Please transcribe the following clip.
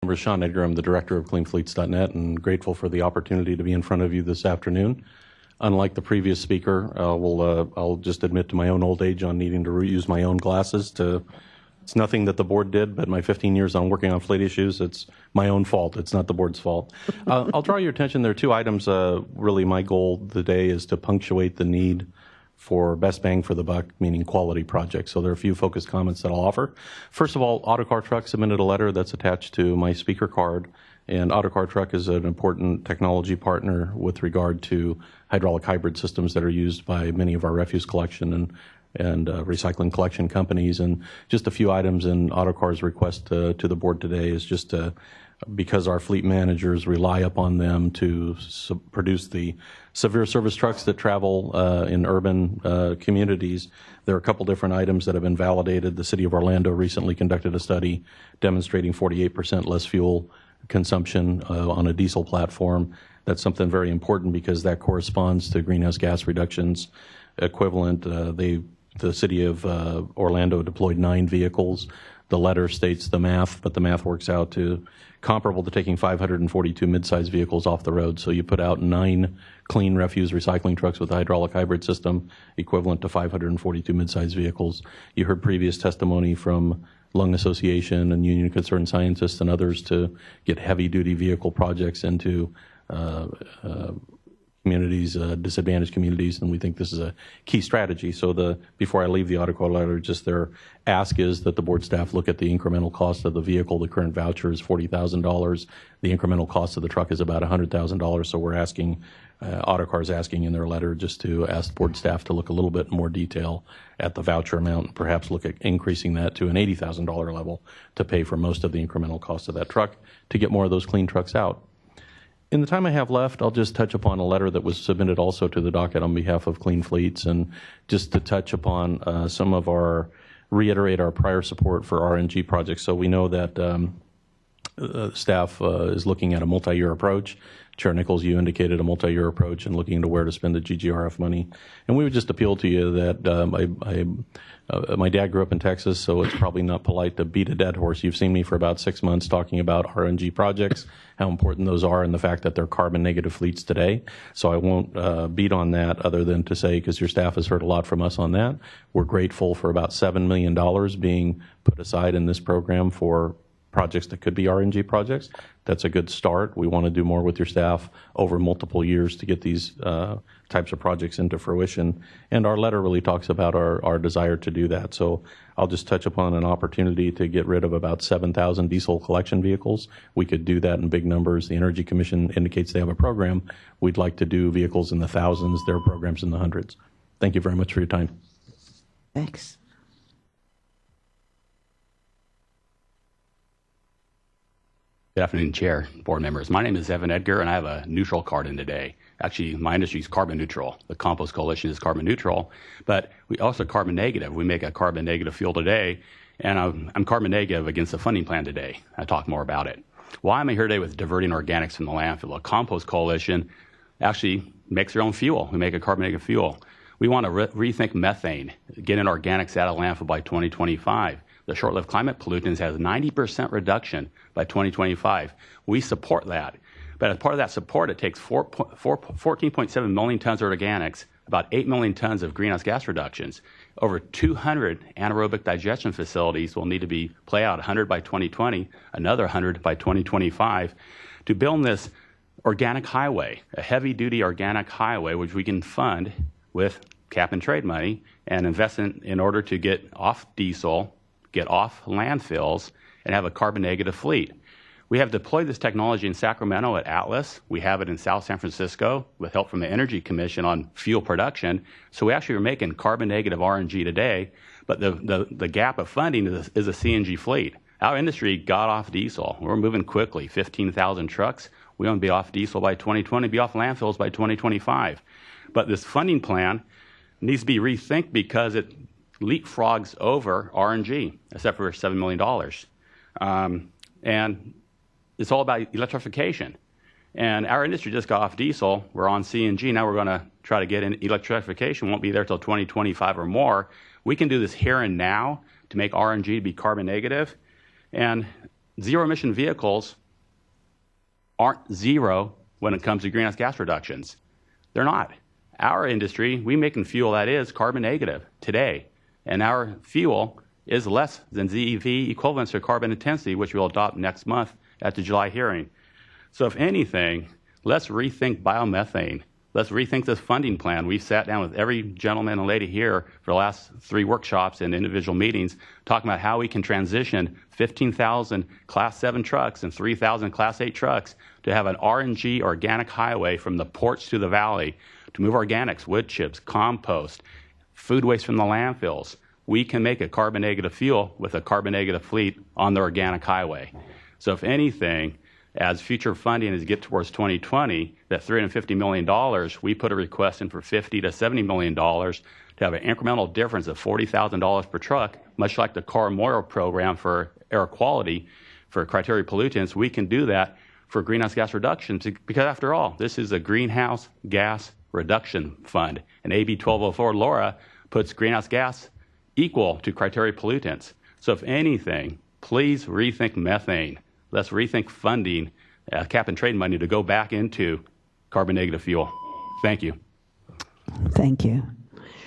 I'm Sean Edgar. I'm the director of Cleanfleets.net and grateful for the opportunity to be in front of you this afternoon. Unlike the previous speaker, I'll just admit to my own old age on needing to reuse my own glasses. It's nothing that the board did, but my 15 years on working on fleet issues, it's my own fault. It's not the board's fault. I'll draw your attention. There are two items. Really, my goal today is to punctuate the need for best bang for the buck, meaning quality projects. So there are a few focused comments that I'll offer. First of all, Autocar Truck submitted a letter that's attached to my speaker card, and Autocar Truck is an important technology partner with regard to hydraulic hybrid systems that are used by many of our refuse collection and recycling collection companies. And just a few items in Autocar's request to the board today is just because our fleet managers rely upon them to produce the severe service trucks that travel in urban communities. There are a couple different items that have been validated. The city of Orlando recently conducted a study demonstrating 48% less fuel consumption on a diesel platform. That's something very important because that corresponds to greenhouse gas reductions equivalent. The city of Orlando deployed 9 vehicles. The letter states the math, but the math works out to comparable to taking 542 mid-size vehicles off the road. So you put out 9 clean refuse recycling trucks with a hydraulic hybrid system equivalent to 542 mid-size vehicles. You heard previous testimony from Lung Association and Union of Concerned Scientists and others to get heavy-duty vehicle projects into communities, disadvantaged communities, and we think this is a key strategy. So before I leave the Autocar letter, just their ask is that the board staff look at the incremental cost of the vehicle. The current voucher is $40,000. The incremental cost of the truck is about $100,000. So we're asking, Autocar's asking in their letter just to ask board staff to look a little bit more detail at the voucher amount and perhaps look at increasing that to an $80,000 level to pay for most of the incremental cost of that truck to get more of those clean trucks out. In the time I have left, I'll just touch upon a letter that was submitted also to the docket on behalf of Clean Fleets, and just to touch upon reiterate our prior support for RNG projects. So we know that staff is looking at a multi-year approach. Chair Nichols, you indicated a multi-year approach and looking into where to spend the GGRF money. And we would just appeal to you that my dad grew up in Texas, so it's probably not polite to beat a dead horse. You've seen me for about 6 months talking about RNG projects, how important those are, and the fact that they're carbon negative fleets today. So I won't beat on that other than to say, because your staff has heard a lot from us on that, we're grateful for about $7 million being put aside in this program for projects that could be RNG projects. That's a good start. We want to do more with your staff over multiple years to get these types of projects into fruition. And our letter really talks about our desire to do that. So I'll just touch upon an opportunity to get rid of about 7,000 diesel collection vehicles. We could do that in big numbers. The Energy Commission indicates they have a program. We'd like to do vehicles in the thousands. There are programs in the hundreds. Thank you very much for your time. Thanks. Good afternoon, Chair, board members. My name is Evan Edgar, and I have a neutral card in today. Actually, my industry is carbon neutral. The Compost Coalition is carbon neutral, but we also carbon negative. We make a carbon negative fuel today, and I'm carbon negative against the funding plan today. I'll talk more about it. Why am I here today with diverting organics from the landfill? The Compost Coalition actually makes their own fuel. We make a carbon negative fuel. We want to rethink methane, getting organics out of landfill by 2025. The short-lived climate pollutants has 90% reduction by 2025. We support that. But as part of that support, it takes 14.7 million tons of organics, about 8 million tons of greenhouse gas reductions. Over 200 anaerobic digestion facilities will need to be play out, 100 by 2020, another 100 by 2025, to build this organic highway, a heavy-duty organic highway, which we can fund with cap and trade money and invest in order to get off diesel, get off landfills, and have a carbon negative fleet. We have deployed this technology in Sacramento at Atlas. We have it in South San Francisco with help from the Energy Commission on fuel production. So we actually are making carbon negative RNG today, but the gap of funding is a CNG fleet. Our industry got off diesel. We're moving quickly, 15,000 trucks. We want to be off diesel by 2020, be off landfills by 2025. But this funding plan needs to be rethinked because it leapfrogs over RNG, except for $7 million. And it's all about electrification. And our industry just got off diesel. We're on CNG. Now we're going to try to get in electrification. Won't be there till 2025 or more. We can do this here and now to make RNG be carbon negative. And Zero-emission vehicles aren't zero when it comes to greenhouse gas reductions. They're not. Our industry, we making fuel that is carbon negative today, and our fuel is less than ZEV equivalents to carbon intensity, which we'll adopt next month at the July hearing. So if anything, let's rethink biomethane. Let's rethink this funding plan. We've sat down with every gentleman and lady here for the last 3 workshops and individual meetings talking about how we can transition 15,000 Class 7 trucks and 3,000 Class 8 trucks to have an RNG organic highway from the ports to the valley to move organics, wood chips, compost, food waste from the landfills. We can make a carbon negative fuel with a carbon negative fleet on the organic highway. So if anything, as future funding as get towards 2020, that $350 million, we put a request in for $50 to $70 million to have an incremental difference of $40,000 per truck, much like the CARB program for air quality for criteria pollutants. We can do that for greenhouse gas reductions because, after all, this is a greenhouse gas reduction fund. And AB 1204 LORA puts greenhouse gas equal to criteria pollutants. So if anything, please rethink methane. Let's rethink funding, cap and trade money to go back into carbon negative fuel. Thank you. Thank you.